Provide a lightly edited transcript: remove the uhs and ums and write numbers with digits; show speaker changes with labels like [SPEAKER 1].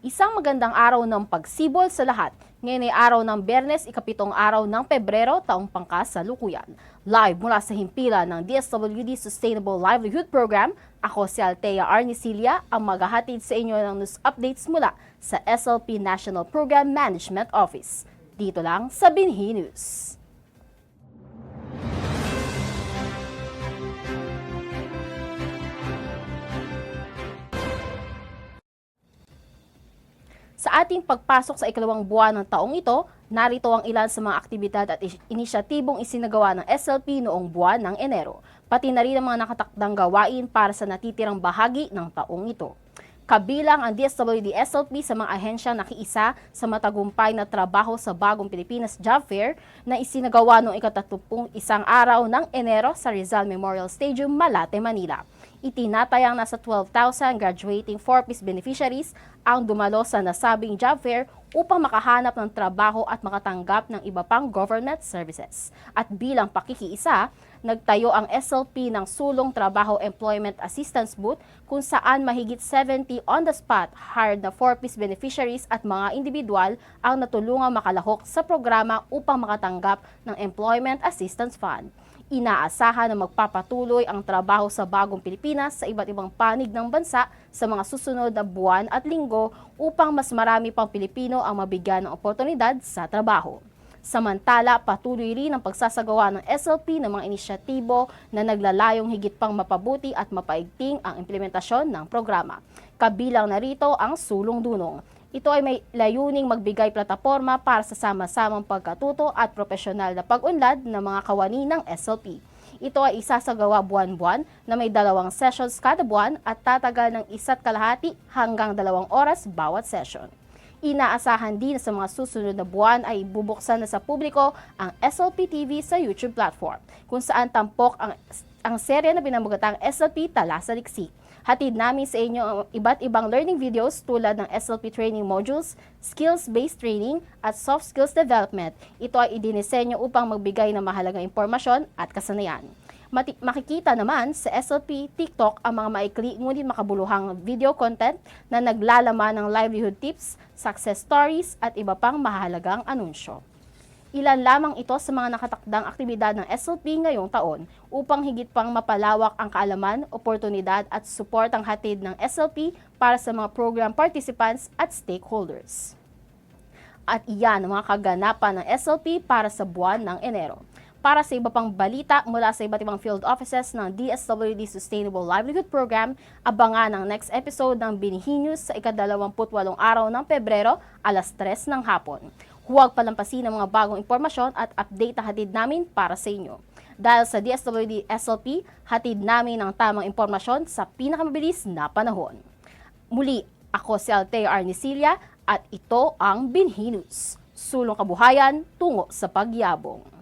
[SPEAKER 1] Isang magandang araw ng pagsibol sa lahat. Ngayon ay araw ng Biyernes, ikapitong araw ng Pebrero, taong pangkasalukuyan. Live mula sa himpilan ng DSWD Sustainable Livelihood Program, ako si Althea Arnicilia, ang maghahatid sa inyo ng news updates mula sa SLP National Program Management Office. Dito lang sa Binhi News. Sa ating pagpasok sa ikalawang buwan ng taong ito, narito ang ilan sa mga aktibidad at inisyatibong isinagawa ng SLP noong buwan ng Enero, pati na rin ang mga nakatakdang gawain para sa natitirang bahagi ng taong ito. Kabilang ang DSWD SLP sa mga ahensyang nakiisa sa matagumpay na trabaho sa Bagong Pilipinas Job Fair na isinagawa noong ika-31 araw ng Enero sa Rizal Memorial Stadium, Malate, Manila. Itinatayang nasa 12,000 graduating 4-piece beneficiaries ang dumalo sa nasabing job fair upang makahanap ng trabaho at makatanggap ng iba pang government services. At bilang pakikiisa, nagtayo ang SLP ng Sulong Trabaho Employment Assistance Booth kung saan mahigit 70 on-the-spot hired na 4-piece beneficiaries at mga individual ang natulungang makalahok sa programa upang makatanggap ng Employment Assistance Fund. Inaasahan na magpapatuloy ang trabaho sa Bagong Pilipinas sa iba't ibang panig ng bansa sa mga susunod na buwan at linggo upang mas marami pang Pilipino ang mabigyan ng oportunidad sa trabaho. Samantala, patuloy rin ang pagsasagawa ng SLP ng mga inisyatibo na naglalayong higit pang mapabuti at mapaigting ang implementasyon ng programa. Kabilang narito ang Sulong Dunong. Ito ay may layuning magbigay plataporma para sa sama-samang pagkatuto at propesyonal na pag-unlad ng mga kawani ng SLP. Ito ay isasagawa buwan-buwan na may 2 sessions kada buwan at tatagal ng 1.5 hanggang 2 oras bawat session. Inaasahan din na sa mga susunod na buwan ay bubuksan na sa publiko ang SLP TV sa YouTube platform, kung saan tampok ang serye na pinamugatang SLP Tala sa Liksik. Hatid namin sa inyo ang iba't ibang learning videos tulad ng SLP training modules, skills-based training, at soft skills development. Ito ay idinisenyo upang magbigay ng mahalagang impormasyon at kasanayan. Makikita naman sa SLP TikTok ang mga maikli ngunit makabuluhang video content na naglalaman ng livelihood tips, success stories, at iba pang mahalagang anunsyo. Ilan lamang ito sa mga nakatakdang aktibidad ng SLP ngayong taon upang higit pang mapalawak ang kaalaman, oportunidad at suportang hatid ng SLP para sa mga program participants at stakeholders. At iyan ang mga kaganapan ng SLP para sa buwan ng Enero. Para sa iba pang balita mula sa iba't ibang field offices ng DSWD Sustainable Livelihood Program, abangan ang next episode ng Binhi News sa ika-28 araw ng Pebrero, alas 3 ng hapon. Huwag palampasin ang mga bagong impormasyon at update na hatid namin para sa inyo. Dahil sa DSWD SLP, hatid namin ang tamang impormasyon sa pinakamabilis na panahon. Muli, ako si Althea Arnicilia at ito ang Binhi News. Sulong kabuhayan tungo sa pagyabong.